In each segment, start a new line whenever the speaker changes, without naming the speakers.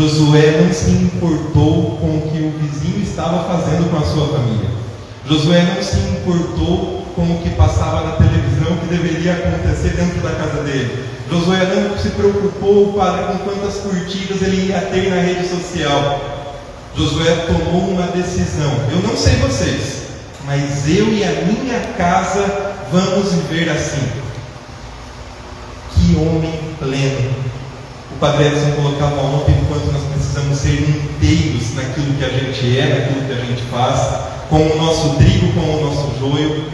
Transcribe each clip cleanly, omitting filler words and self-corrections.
Josué não se importou com o que o vizinho estava fazendo com a sua família. Josué não se importou com o que passava na televisão que deveria acontecer dentro da casa dele. Josué não se preocupou com quantas curtidas ele ia ter na rede social. Josué tomou uma decisão. Eu não sei vocês, mas eu e a minha casa vamos viver assim. Que homem pleno. O Padre Edson colocava ontem o quanto nós precisamos ser inteiros naquilo que a gente é, naquilo que a gente faz, com o nosso trigo, com o nosso joio.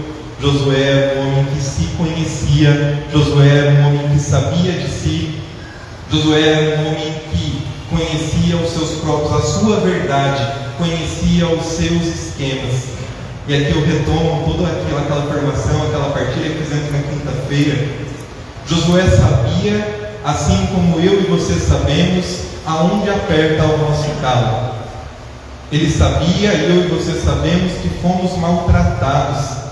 Josué era um homem que se conhecia, Josué era um homem que sabia de si, Josué era um homem que conhecia os seus próprios, a sua verdade, conhecia os seus esquemas. E aqui eu retomo toda aquela formação, aquela partilha que fizemos na quinta-feira. Josué sabia, assim como eu e você sabemos, aonde aperta o nosso calo. Ele sabia, e eu e você sabemos, que fomos maltratados.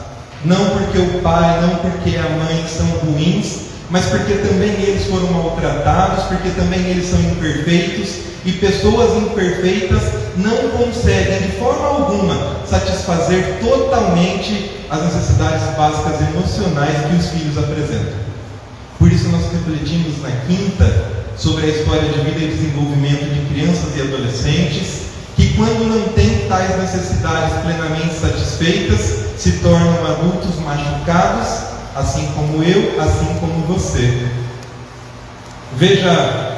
Não porque o pai, não porque a mãe são ruins, mas porque também eles foram maltratados, porque também eles são imperfeitos, e pessoas imperfeitas não conseguem de forma alguma satisfazer totalmente as necessidades básicas emocionais que os filhos apresentam. Por isso nós refletimos na quinta sobre a história de vida e desenvolvimento de crianças e adolescentes, que quando não têm tais necessidades plenamente satisfeitas, se tornam adultos machucados, assim como eu, assim como você. Veja,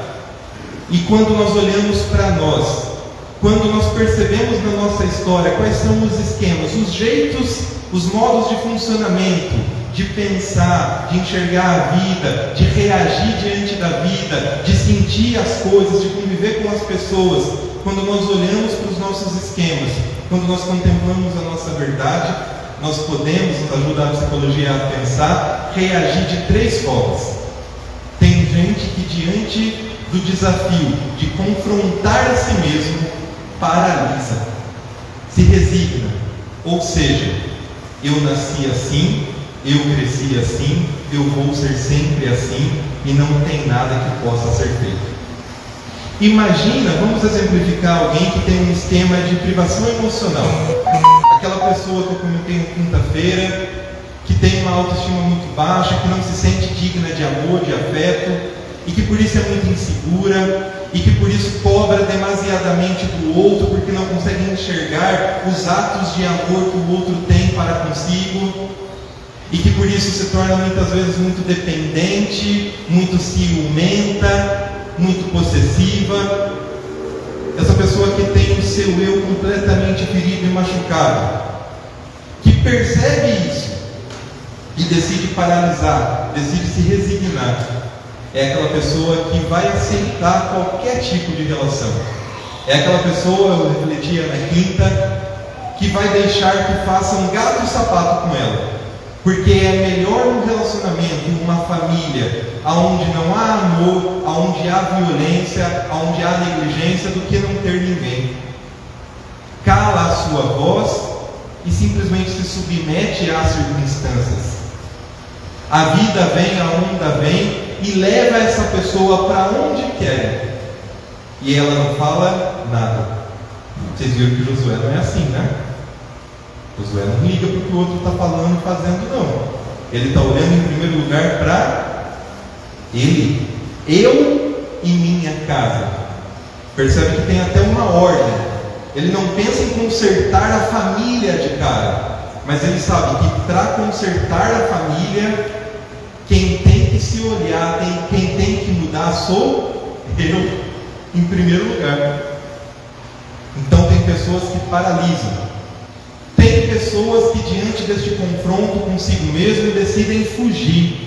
e quando nós olhamos para nós, quando nós percebemos na nossa história quais são os esquemas, os jeitos, os modos de funcionamento, de pensar, de enxergar a vida, de reagir diante da vida, de sentir as coisas, de conviver com as pessoas, quando nós olhamos para os nossos esquemas, quando nós contemplamos a nossa verdade, nós podemos, nos ajudar a psicologia a pensar, reagir de três formas. Tem gente que diante do desafio de confrontar a si mesmo, paralisa, se resigna. Ou seja, eu nasci assim, eu cresci assim, eu vou ser sempre assim, e não tem nada que possa ser feito. Imagina, vamos exemplificar alguém que tem um esquema de privação emocional. Aquela pessoa que eu comentei na quinta-feira, que tem uma autoestima muito baixa, que não se sente digna de amor, de afeto, e que por isso é muito insegura, e que por isso cobra demasiadamente do outro, porque não consegue enxergar os atos de amor que o outro tem para consigo, e que por isso se torna muitas vezes muito dependente, muito ciumenta, muito possessiva. Essa pessoa que tem o seu eu completamente ferido e machucado, que percebe isso e decide paralisar, decide se resignar, é aquela pessoa que vai aceitar qualquer tipo de relação. É aquela pessoa, eu refletia na quinta, que vai deixar que façam gato e sapato com ela, porque é melhor um relacionamento, uma família, onde não há amor, onde há violência, onde há negligência, do que não ter ninguém. Cala a sua voz e simplesmente se submete às circunstâncias. A vida vem, a onda vem e leva essa pessoa para onde quer. E ela não fala nada. Vocês viram que Josué não é assim, né? Josué não liga para o que o outro está falando e fazendo, não. Ele está olhando em primeiro lugar para ele. Eu e minha casa. Percebe que tem até uma ordem. Ele não pensa em consertar a família de cara, mas ele sabe que para consertar a família, quem tem que se olhar, quem tem que mudar sou eu, em primeiro lugar. Então tem pessoas que paralisam. Tem pessoas que diante deste confronto consigo mesmo decidem fugir.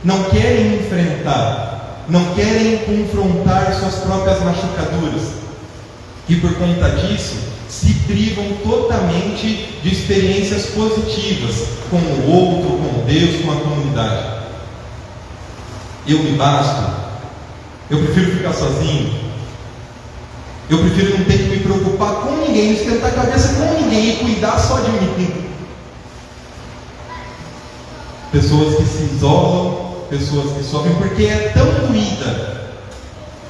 Não querem enfrentar, não querem confrontar suas próprias machucaduras. E por conta disso, se privam totalmente de experiências positivas com o outro, com Deus, com a comunidade. Eu me basto, eu prefiro ficar sozinho, eu prefiro não ter que me preocupar com ninguém, esquentar a cabeça com ninguém e cuidar só de mim. Pessoas que se isolam, pessoas que sofrem, porque é tão doída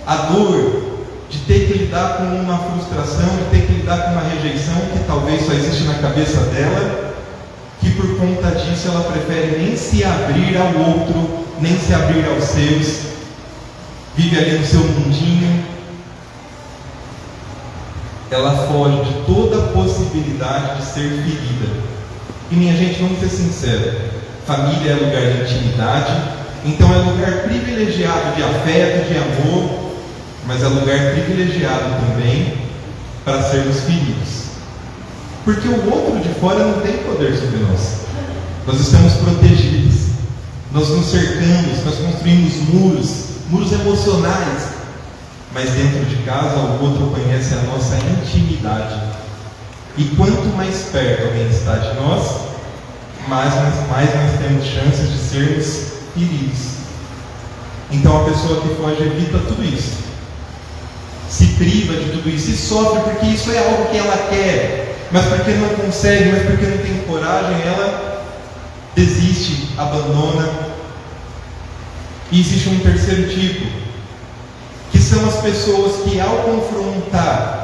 a dor de ter que lidar com uma frustração, de ter que lidar com uma rejeição que talvez só existe na cabeça dela, que por conta disso ela prefere nem se abrir ao outro, nem se abrir aos seus, vive ali no seu mundinho. Ela foge de toda possibilidade de ser ferida. E minha gente, vamos ser sinceros, família é lugar de intimidade, então é lugar privilegiado de afeto, de amor, mas é lugar privilegiado também para sermos feridos. Porque o outro de fora não tem poder sobre nós. Nós estamos protegidos, nós nos cercamos, nós construímos muros emocionais, mas dentro de casa o outro conhece a nossa intimidade. E quanto mais perto alguém está de nós, mais nós temos chances de sermos feridos. Então a pessoa que foge evita tudo isso, se priva de tudo isso e sofre porque isso é algo que ela quer, mas porque não consegue, mas porque não tem coragem, ela desiste, abandona. E existe um terceiro tipo, que são as pessoas que, ao confrontar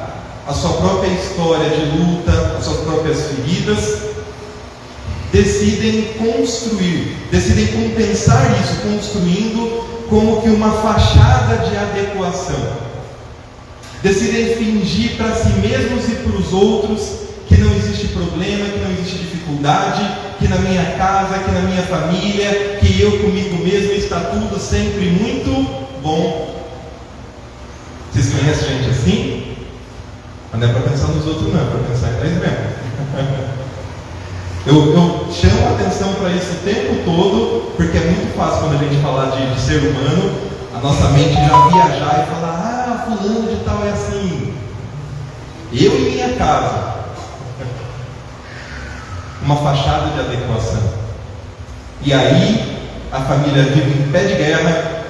a sua própria história de luta, as suas próprias feridas, decidem compensar isso, construindo como que uma fachada de adequação. Decidem fingir para si mesmos e para os outros que não existe problema, que não existe dificuldade, que na minha casa, que na minha família, que eu comigo mesmo está tudo sempre muito bom. Vocês conhecem gente assim? Mas não é para pensar nos outros não, é para pensar em nós mesmos. Eu chamo a atenção para isso o tempo todo, porque é muito fácil quando a gente falar de ser humano, a nossa mente já viajar e falar, fulano de tal é assim. Eu e minha casa. Uma fachada de adequação. E aí, a família vive em pé de guerra,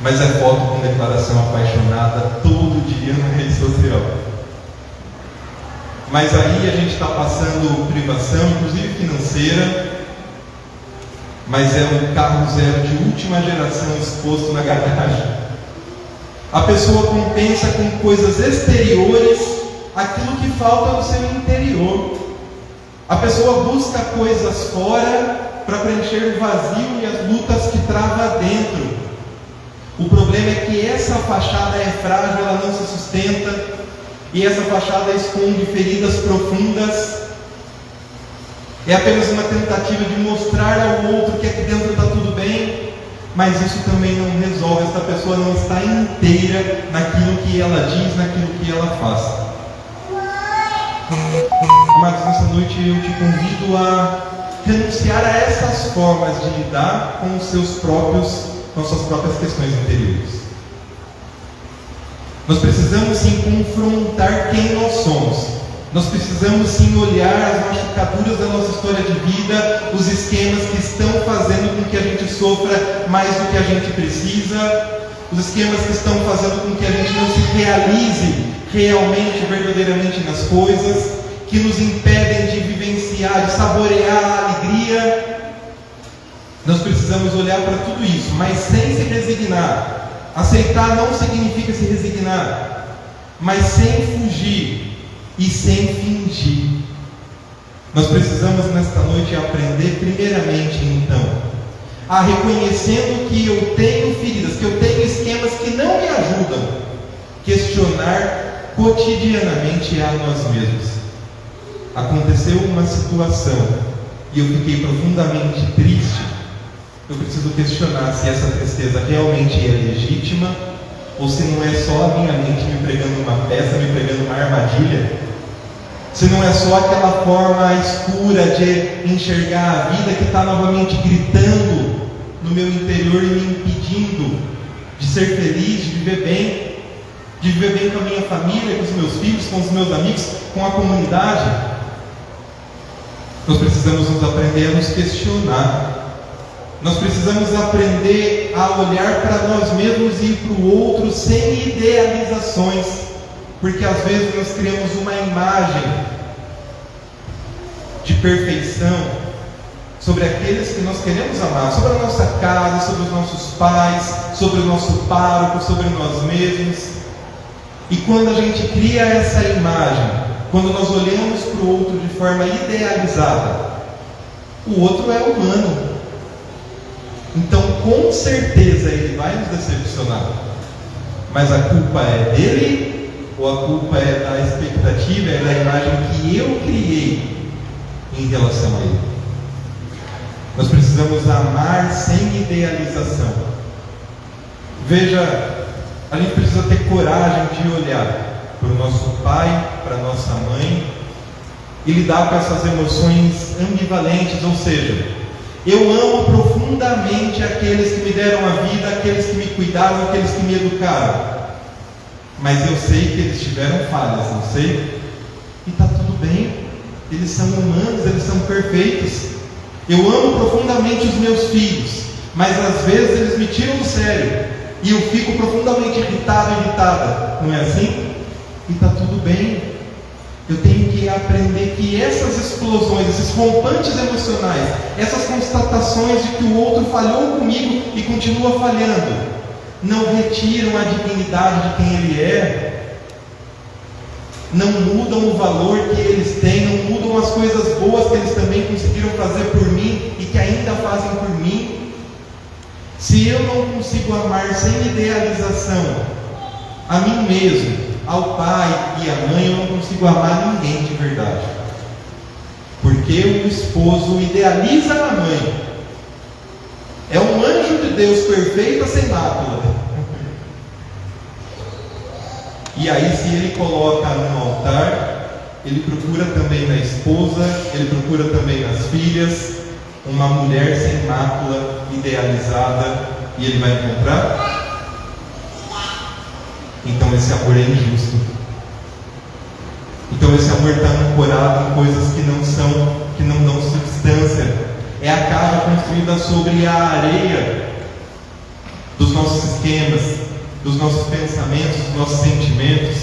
mas é foto com declaração apaixonada todo dia na rede social. Mas aí a gente está passando privação, inclusive financeira, mas é um carro zero de última geração exposto na garagem. A pessoa compensa com coisas exteriores aquilo que falta no seu interior. A pessoa busca coisas fora para preencher o vazio e as lutas que trava dentro. O problema é que essa fachada é frágil, ela não se sustenta, e essa fachada esconde feridas profundas. É apenas uma tentativa de mostrar ao outro que aqui dentro está tudo bem, mas isso também não resolve. Essa pessoa não está inteira naquilo que ela diz, naquilo que ela faz. Amados, nessa noite eu te convido a renunciar a essas formas de lidar com as suas próprias questões interiores. Nós precisamos sim confrontar quem nós somos. Nós precisamos sim olhar as machucaduras da nossa história de vida, os esquemas que estão fazendo com que a gente sofra mais do que a gente precisa, os esquemas que estão fazendo com que a gente não se realize realmente, verdadeiramente nas coisas, que nos impedem de vivenciar, de saborear a alegria. Nós precisamos olhar para tudo isso, mas sem se resignar. Aceitar não significa se resignar, mas sem fugir e sem fingir. Nós precisamos nesta noite aprender primeiramente então a, reconhecendo que eu tenho feridas, que eu tenho esquemas que não me ajudam, questionar cotidianamente a nós mesmos. Aconteceu uma situação e eu fiquei profundamente triste. Eu preciso questionar se essa tristeza realmente é legítima ou se não é só a minha mente me pregando uma peça, me pregando uma armadilha. Se não é só aquela forma escura de enxergar a vida que está novamente gritando no meu interior e me impedindo de ser feliz, de viver bem com a minha família, com os meus filhos, com os meus amigos, com a comunidade. Nós precisamos nos aprender a nos questionar. Nós precisamos aprender a olhar para nós mesmos e para o outro sem idealizações, porque às vezes nós criamos uma imagem de perfeição sobre aqueles que nós queremos amar, sobre a nossa casa, sobre os nossos pais, sobre o nosso pároco, sobre nós mesmos. E quando a gente cria essa imagem, quando nós olhamos para o outro de forma idealizada, o outro é humano. Então, com certeza, ele vai nos decepcionar. Mas a culpa é dele, ou a culpa é da expectativa, é da imagem que eu criei em relação a ele? Nós precisamos amar sem idealização. Veja, a gente precisa ter coragem de olhar para o nosso pai, para a nossa mãe, e lidar com essas emoções ambivalentes, ou seja, eu amo profundamente aqueles que me deram a vida, aqueles que me cuidaram, aqueles que me educaram, mas eu sei que eles tiveram falhas, não sei? E está tudo bem, eles são humanos, eles são perfeitos. Eu amo profundamente os meus filhos, mas às vezes eles me tiram do sério, e eu fico profundamente irritado, irritada, não é assim? E está tudo bem. Eu tenho que aprender que essas explosões, esses rompantes emocionais, essas constatações de que o outro falhou comigo e continua falhando, não retiram a dignidade de quem ele é, não mudam o valor que eles têm, não mudam as coisas boas que eles também conseguiram fazer por mim e que ainda fazem por mim. Se eu não consigo amar sem idealização a mim mesmo, ao pai e à mãe, eu não consigo amar ninguém de verdade. Porque o esposo idealiza a mãe. É um anjo de Deus perfeita, sem mácula. E aí, se ele coloca no altar, ele procura também na esposa, ele procura também nas filhas, uma mulher sem mácula, idealizada, e ele vai encontrar? Então esse amor é injusto. Então esse amor está ancorado em coisas que não dão substância. É a casa construída sobre a areia dos nossos esquemas, dos nossos pensamentos, dos nossos sentimentos.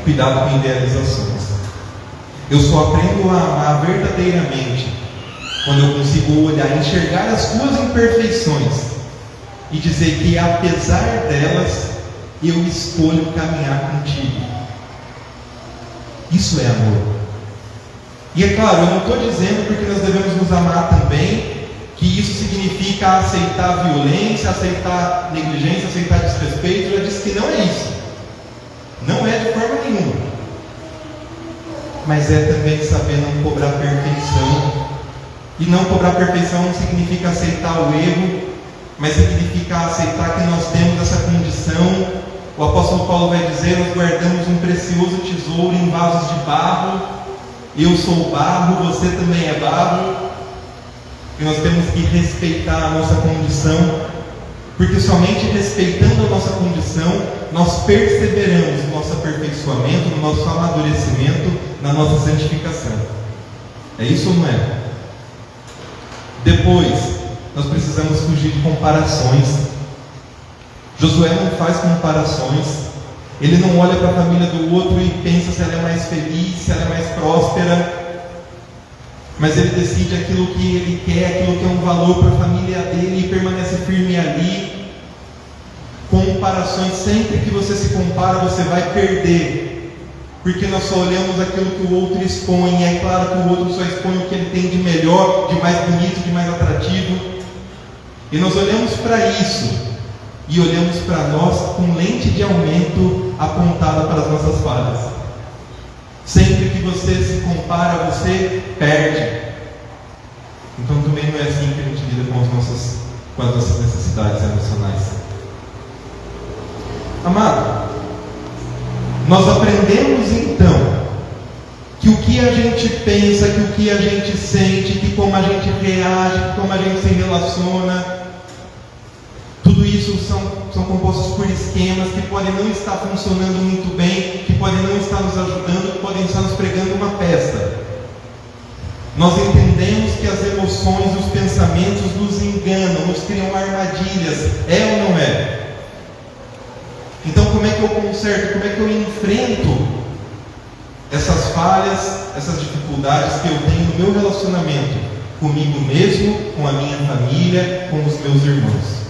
Cuidado com idealizações. Eu só aprendo a amar verdadeiramente quando eu consigo olhar, enxergar as suas imperfeições e dizer que apesar delas, eu escolho caminhar contigo. Isso é amor. E é claro, eu não estou dizendo porque nós devemos nos amar também, que isso significa aceitar violência, aceitar negligência, aceitar desrespeito. Eu já disse que não é isso. Não é de forma nenhuma. Mas é também saber não cobrar perfeição. E não cobrar perfeição não significa aceitar o erro, mas significa aceitar que nós temos essa condição. O apóstolo Paulo vai dizer: nós guardamos um precioso tesouro em vasos de barro. Eu sou barro, você também é barro. E nós temos que respeitar a nossa condição, porque somente respeitando a nossa condição, nós perseveramos no nosso aperfeiçoamento, no nosso amadurecimento, na nossa santificação. É isso ou não é? Depois, nós precisamos fugir de comparações. Josué não faz comparações. Ele não olha para a família do outro e pensa se ela é mais feliz, se ela é mais próspera. Mas ele decide aquilo que ele quer, aquilo que é um valor para a família dele, e permanece firme ali. Comparações, sempre que você se compara, você vai perder. Porque nós só olhamos aquilo que o outro expõe, e é claro que o outro só expõe o que ele tem de melhor, de mais bonito, de mais atrativo. E nós olhamos para isso, e olhamos para nós com lente de aumento apontada para as nossas falhas. Sempre que você se compara, você perde. Então também não é assim que a gente lida com as nossas necessidades emocionais. Amado, nós aprendemos então que o que a gente pensa, que o que a gente sente, que como a gente reage, que como a gente se relaciona, tudo isso são compostos por esquemas que podem não estar funcionando muito bem, que podem não estar nos ajudando, que podem estar nos pregando uma peça. Nós entendemos que as emoções, os pensamentos nos enganam, nos criam armadilhas. É ou não é? Então como é que eu conserto, como é que eu enfrento essas falhas, essas dificuldades que eu tenho no meu relacionamento comigo mesmo, com a minha família, com os meus irmãos?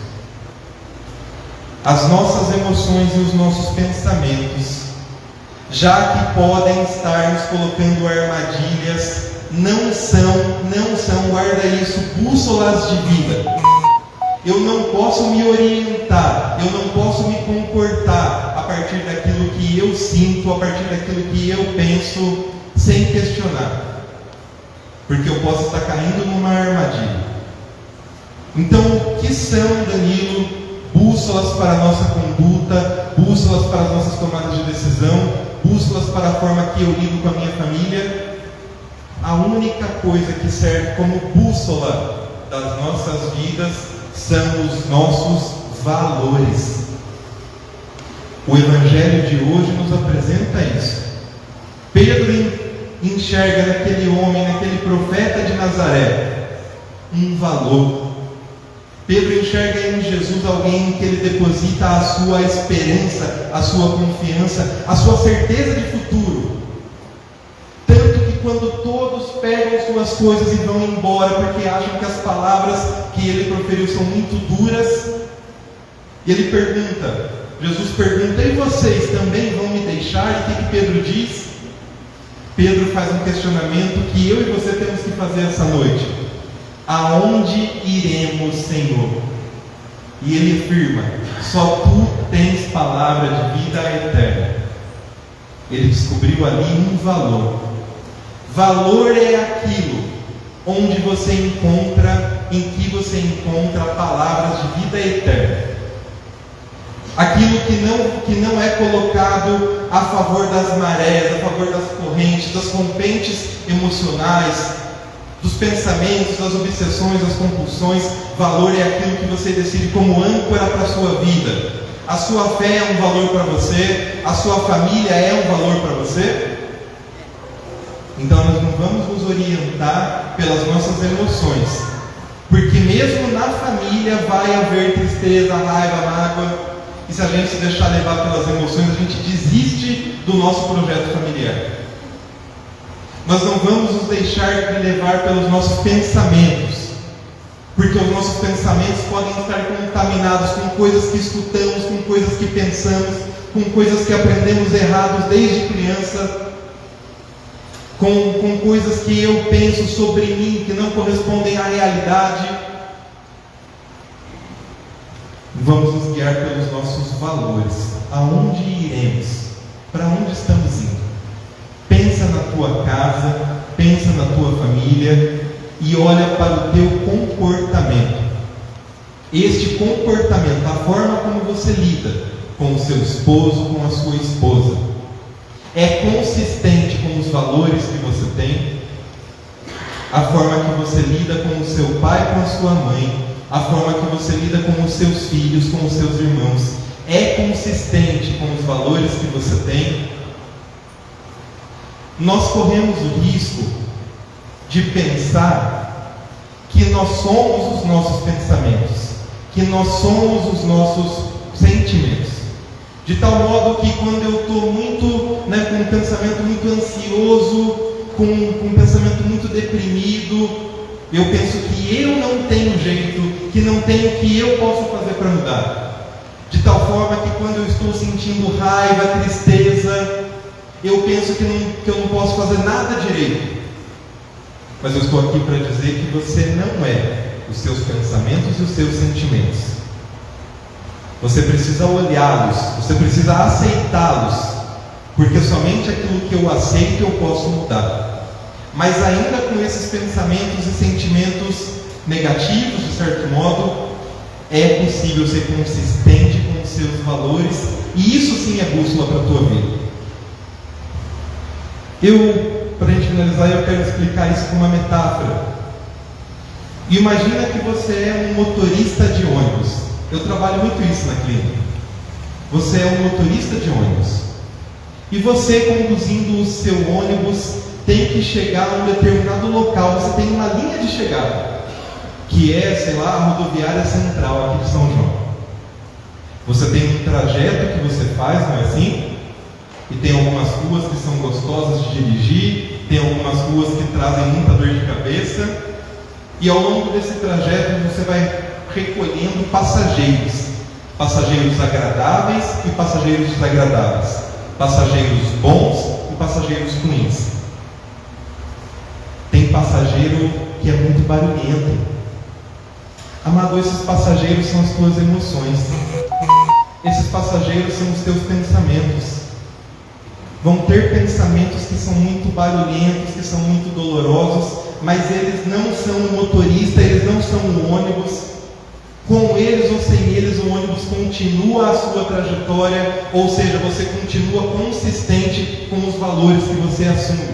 as nossas emoções e os nossos pensamentos, já que podem estar nos colocando armadilhas, não são, guarda isso, bússolas de vida. Eu não posso me orientar, eu não posso me comportar a partir daquilo que eu sinto, a partir daquilo que eu penso, sem questionar, porque eu posso estar caindo numa armadilha. Então, o que são, Danilo, bússolas para a nossa conduta, bússolas para as nossas tomadas de decisão, bússolas para a forma que eu lido com a minha família? A única coisa que serve como bússola das nossas vidas são os nossos valores. O Evangelho de hoje nos apresenta isso. Pedro enxerga naquele homem, naquele profeta de Nazaré, um valor. Pedro enxerga em Jesus alguém em que ele deposita a sua esperança, a sua confiança, a sua certeza de futuro. Tanto que quando todos pegam suas coisas e vão embora porque acham que as palavras que ele proferiu são muito duras, ele pergunta, Jesus pergunta: e vocês também vão me deixar? E o que Pedro diz? Pedro faz um questionamento que eu e você temos que fazer essa noite: aonde iremos, Senhor? E ele afirma: só tu tens palavra de vida eterna. Ele descobriu ali um valor. Valor é aquilo onde você encontra, em que você encontra palavras de vida eterna. Aquilo que não é colocado a favor das marés, a favor das correntes, das competentes emocionais, dos pensamentos, das obsessões, das compulsões. Valor é aquilo que você decide como âncora para a sua vida. A sua fé é um valor para você, a sua família é um valor para você. Então nós não vamos nos orientar pelas nossas emoções, porque mesmo na família vai haver tristeza, raiva, mágoa, e se a gente se deixar levar pelas emoções, a gente desiste do nosso projeto familiar. Nós não vamos nos deixar levar pelos nossos pensamentos, porque os nossos pensamentos podem estar contaminados com coisas que escutamos, com coisas que pensamos, com coisas que aprendemos errados desde criança, com coisas que eu penso sobre mim que não correspondem à realidade. Vamos nos guiar pelos nossos valores. Aonde iremos? Para onde estamos indo? Pensa na tua casa, pensa na tua família e olha para o teu comportamento. Este comportamento, a forma como você lida com o seu esposo, com a sua esposa, é consistente com os valores que você tem? A forma que você lida com o seu pai, com a sua mãe, a forma que você lida com os seus filhos, com os seus irmãos, é consistente com os valores que você tem? Nós corremos o risco de pensar que nós somos os nossos pensamentos, que nós somos os nossos sentimentos. De tal modo que quando eu estou muito, com um pensamento muito ansioso, com um pensamento muito deprimido, eu penso que eu não tenho jeito, que não tenho o que eu posso fazer para mudar. De tal forma que quando eu estou sentindo raiva, tristeza, eu penso que eu não posso fazer nada direito. Mas eu estou aqui para dizer que você não é os seus pensamentos e os seus sentimentos. Você precisa olhá-los, você precisa aceitá-los, porque somente aquilo que eu aceito eu posso mudar. Mas ainda com esses pensamentos e sentimentos negativos, de certo modo, é possível ser consistente com os seus valores, e isso sim é bússola para a tua vida. Para a gente finalizar, eu quero explicar isso com uma metáfora. Imagina que você é um motorista de ônibus. Eu trabalho muito isso na clínica. Você é um motorista de ônibus. E você, conduzindo o seu ônibus, tem que chegar a um determinado local. Você tem uma linha de chegada, que é, a rodoviária central aqui de São João. Você tem um trajeto que você faz, não é assim? E tem algumas ruas que são gostosas de dirigir, tem algumas ruas que trazem muita dor de cabeça. E ao longo desse trajeto você vai recolhendo passageiros Passageiros agradáveis e passageiros desagradáveis. Passageiros bons e passageiros ruins. Tem passageiro que é muito barulhento. Amado, esses passageiros são as tuas emoções. Esses passageiros são os teus pensamentos. Vão ter pensamentos que são muito barulhentos, que são muito dolorosos, mas eles não são o motorista, eles não são o ônibus. Com eles ou sem eles, o ônibus continua a sua trajetória, ou seja, você continua consistente com os valores que você assume.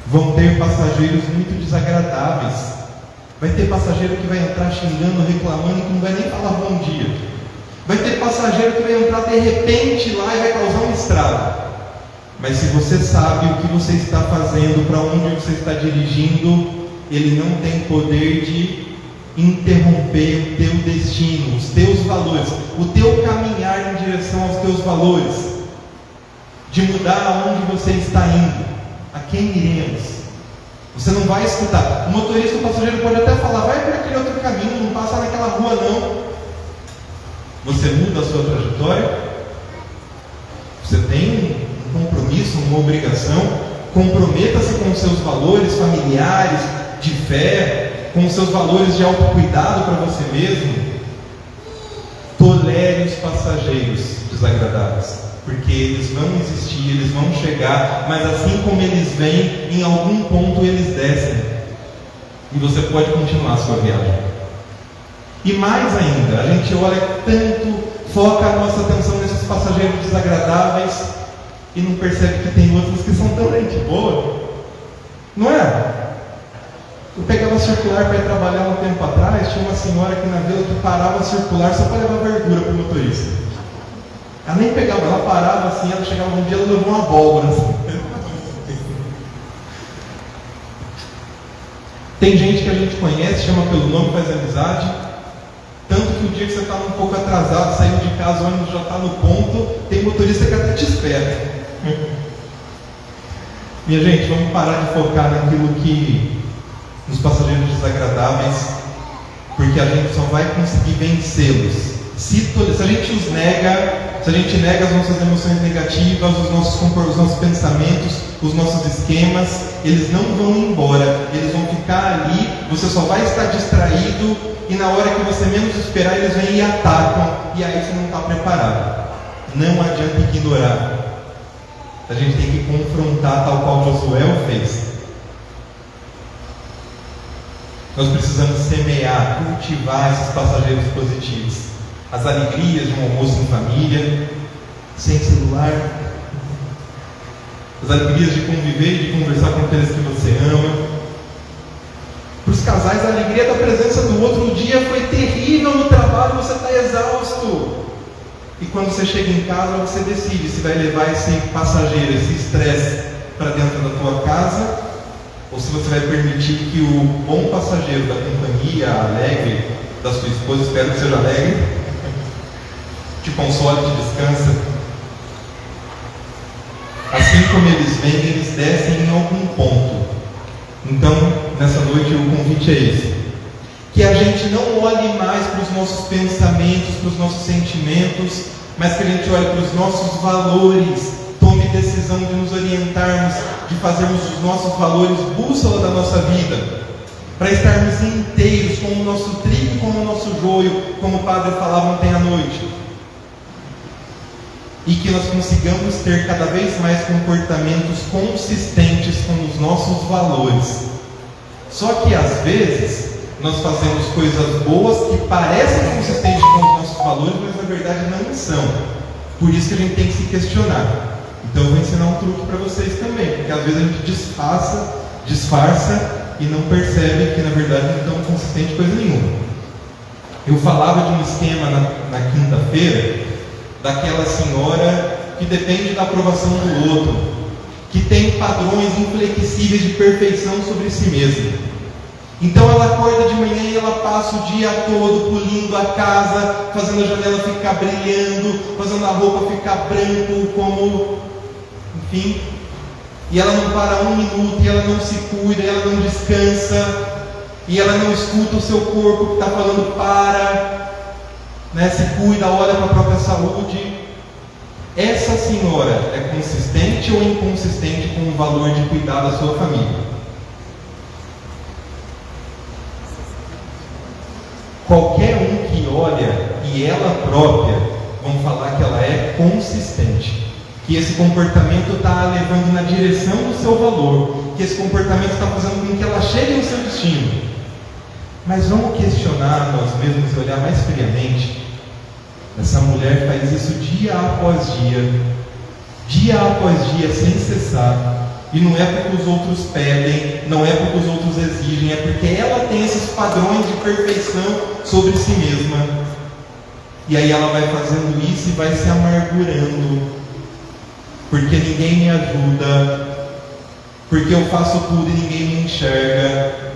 Vão ter passageiros muito desagradáveis. Vai ter passageiro que vai entrar xingando, reclamando, que não vai nem falar bom dia. Vai ter passageiro que vai entrar de repente lá e vai causar um estrago. Mas se você sabe o que você está fazendo, para onde você está dirigindo, ele não tem poder de interromper o teu destino, os teus valores, o teu caminhar em direção aos teus valores, de mudar aonde você está indo, a quem iremos. Você não vai escutar. O motorista, o passageiro pode até falar, vai por aquele outro caminho, não passa naquela rua não. Você muda a sua trajetória. Você tem um compromisso, uma obrigação. Comprometa-se com os seus valores familiares, de fé, com os seus valores de autocuidado para você mesmo. Tolere os passageiros desagradáveis, porque eles vão existir, eles vão chegar, mas assim como eles vêm, em algum ponto eles descem, e você pode continuar a sua viagem. E mais ainda, a gente olha tanto, foca a nossa atenção nesses passageiros desagradáveis, e não percebe que tem outros que são tão gente boa, não é? Eu pegava a circular para ir trabalhar um tempo atrás, tinha uma senhora aqui na vila que parava a circular só para levar verdura para o motorista. Ela nem pegava, ela parava assim, ela chegava um dia, ela levou uma abóbora assim. Tem gente que a gente conhece, chama pelo nome, faz amizade. Tanto que o dia que você está um pouco atrasado, saiu de casa, o ônibus já está no ponto, tem motorista que até te espera. Minha gente, vamos parar de focar naquilo que, nos passageiros desagradáveis, porque a gente só vai conseguir vencê-los se a gente os nega. Se a gente nega as nossas emoções negativas, os nossos pensamentos, os nossos esquemas, eles não vão embora, eles vão ficar ali, você só vai estar distraído, e na hora que você menos esperar, eles vêm e atacam, e aí você não está preparado. Não adianta ignorar. A gente tem que confrontar, tal qual Josué o fez. Nós precisamos semear, cultivar esses passageiros positivos. As alegrias de um almoço em família, sem celular. As alegrias de conviver e de conversar com aqueles que você ama. Para os casais, a alegria da presença do outro. O dia foi terrível no trabalho, você está exausto. E quando você chega em casa, você decide se vai levar esse passageiro, esse estresse para dentro da tua casa, ou se você vai permitir que o bom passageiro da companhia alegre da sua esposa, espero que seja alegre, te console, te descansa. Assim como eles vêm, eles descem em algum ponto. Então, nessa noite o convite é esse: que a gente não olhe mais para os nossos pensamentos, para os nossos sentimentos, mas que a gente olhe para os nossos valores. Tome decisão de nos orientarmos, de fazermos os nossos valores bússola da nossa vida, para estarmos inteiros, como o nosso trigo e como o nosso joio, como o Padre falava ontem à noite. E que nós consigamos ter cada vez mais comportamentos consistentes com os nossos valores. Só que às vezes nós fazemos coisas boas que parecem consistentes com os nossos valores, mas na verdade não são. Por isso que a gente tem que se questionar. Então eu vou ensinar um truque para vocês também, porque às vezes a gente disfarça e não percebe que na verdade não estão consistentes coisa nenhuma. Eu falava de um esquema na quinta-feira, daquela senhora que depende da aprovação do outro, que tem padrões inflexíveis de perfeição sobre si mesma. Então ela acorda de manhã e ela passa o dia todo polindo a casa, fazendo a janela ficar brilhando, fazendo a roupa ficar branco, como, enfim, e ela não para um minuto, e ela não se cuida, e ela não descansa, e ela não escuta o seu corpo que está falando para. né? Se cuida, olha para a própria saúde. Essa senhora é consistente ou inconsistente com o valor de cuidar da sua família? Qualquer um que olha e ela própria vão falar que ela é consistente, que esse comportamento está levando na direção do seu valor, que esse comportamento está fazendo com que ela chegue no seu destino. Mas vamos questionar nós mesmos e olhar mais friamente. Essa mulher faz isso dia após dia, sem cessar. E não é porque os outros pedem, não é porque os outros exigem, é porque ela tem esses padrões de perfeição sobre si mesma. E aí ela vai fazendo isso e vai se amargurando, porque ninguém me ajuda, porque eu faço tudo e ninguém me enxerga.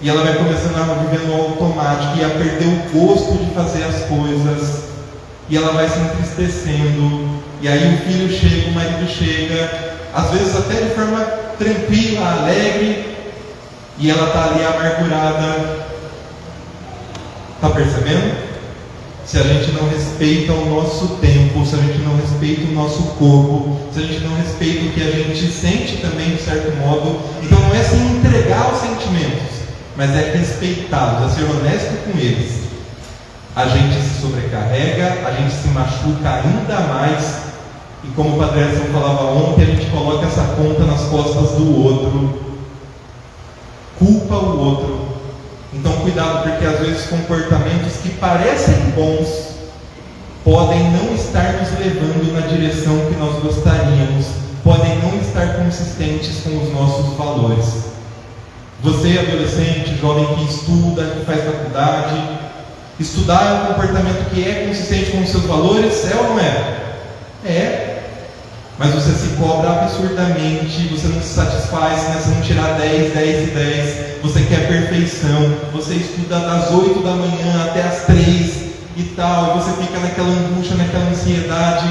E ela vai começando a viver no automático e a perder o gosto de fazer as coisas. E ela vai se entristecendo. E aí o filho chega, o marido chega, às vezes até de forma tranquila, alegre, e ela está ali amargurada. Está percebendo? Se a gente não respeita o nosso tempo, se a gente não respeita o nosso corpo, se a gente não respeita o que a gente sente também, de certo modo, então não é se entregar aos sentimentos, mas é respeitá-los, é ser honesto com eles. A gente se sobrecarrega, a gente se machuca ainda mais, e como o Padre Edson falava ontem, a gente coloca essa conta nas costas do outro, culpa o outro. Então cuidado, porque às vezes comportamentos que parecem bons podem não estar nos levando na direção que nós gostaríamos, podem não estar consistentes com os nossos valores. Você, adolescente, jovem que estuda, que faz faculdade, estudar é um comportamento que é consistente com os seus valores, é ou não é? É. Mas você se cobra absurdamente, você não se satisfaz, né? Você não tirar 10, 10 e 10, você quer perfeição, você estuda das 8 da manhã até as 3 e tal, e você fica naquela angústia, naquela ansiedade.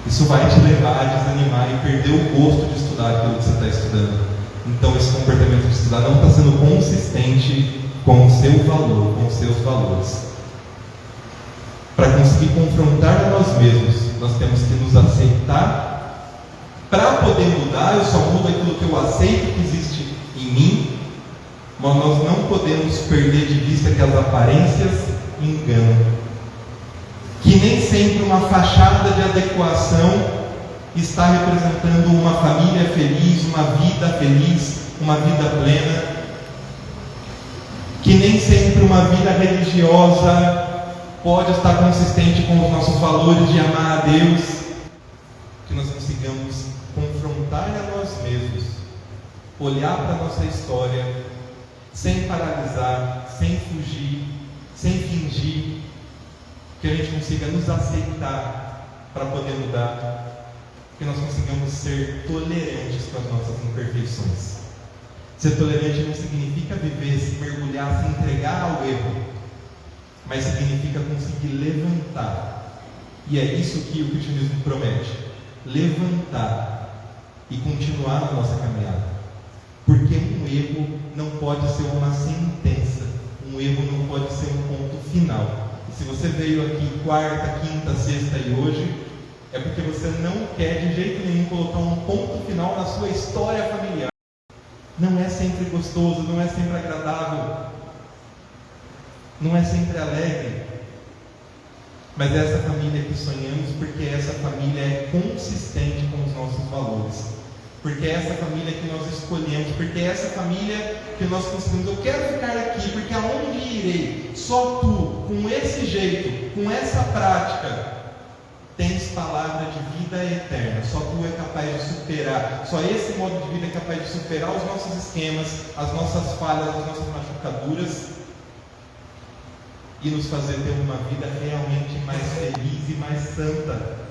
Isso vai te levar a desanimar e perder o gosto de estudar aquilo que você está estudando. Então esse comportamento de estudar não está sendo consistente com o seu valor, com os seus valores. Para conseguir confrontar a nós mesmos, nós temos que nos aceitar. Para poder mudar, eu só mudo aquilo que eu aceito que existe em mim, mas nós não podemos perder de vista que as aparências enganam. Que nem sempre uma fachada de adequação está representando uma família feliz, uma vida plena. Que nem sempre uma vida religiosa pode estar consistente com os nossos valores de amar a Deus. Que nós consigamos confrontar a nós mesmos, olhar para a nossa história, sem paralisar, sem fugir, sem fingir, que a gente consiga nos aceitar para poder mudar, que nós consigamos ser tolerantes com as nossas imperfeições. Ser tolerante não significa viver, se mergulhar, se entregar ao erro, mas significa conseguir levantar. E é isso que o cristianismo promete: levantar e continuar na nossa caminhada. Porque um erro não pode ser uma sentença, um erro não pode ser um ponto final. E se você veio aqui quarta, quinta, sexta e hoje, é porque você não quer de jeito nenhum colocar um ponto final na sua história familiar. Não é sempre gostoso, não é sempre agradável, não é sempre alegre, mas é essa família que sonhamos, porque essa família é consistente com os nossos valores, porque é essa família que nós escolhemos, porque é essa família que nós conseguimos. Eu quero ficar aqui, porque aonde irei? Só tu, com esse jeito, com essa prática, tens palavra de vida eterna. Só tu é capaz de superar, só esse modo de vida é capaz de superar os nossos esquemas, as nossas falhas, as nossas machucaduras, e nos fazer ter uma vida realmente mais feliz e mais santa.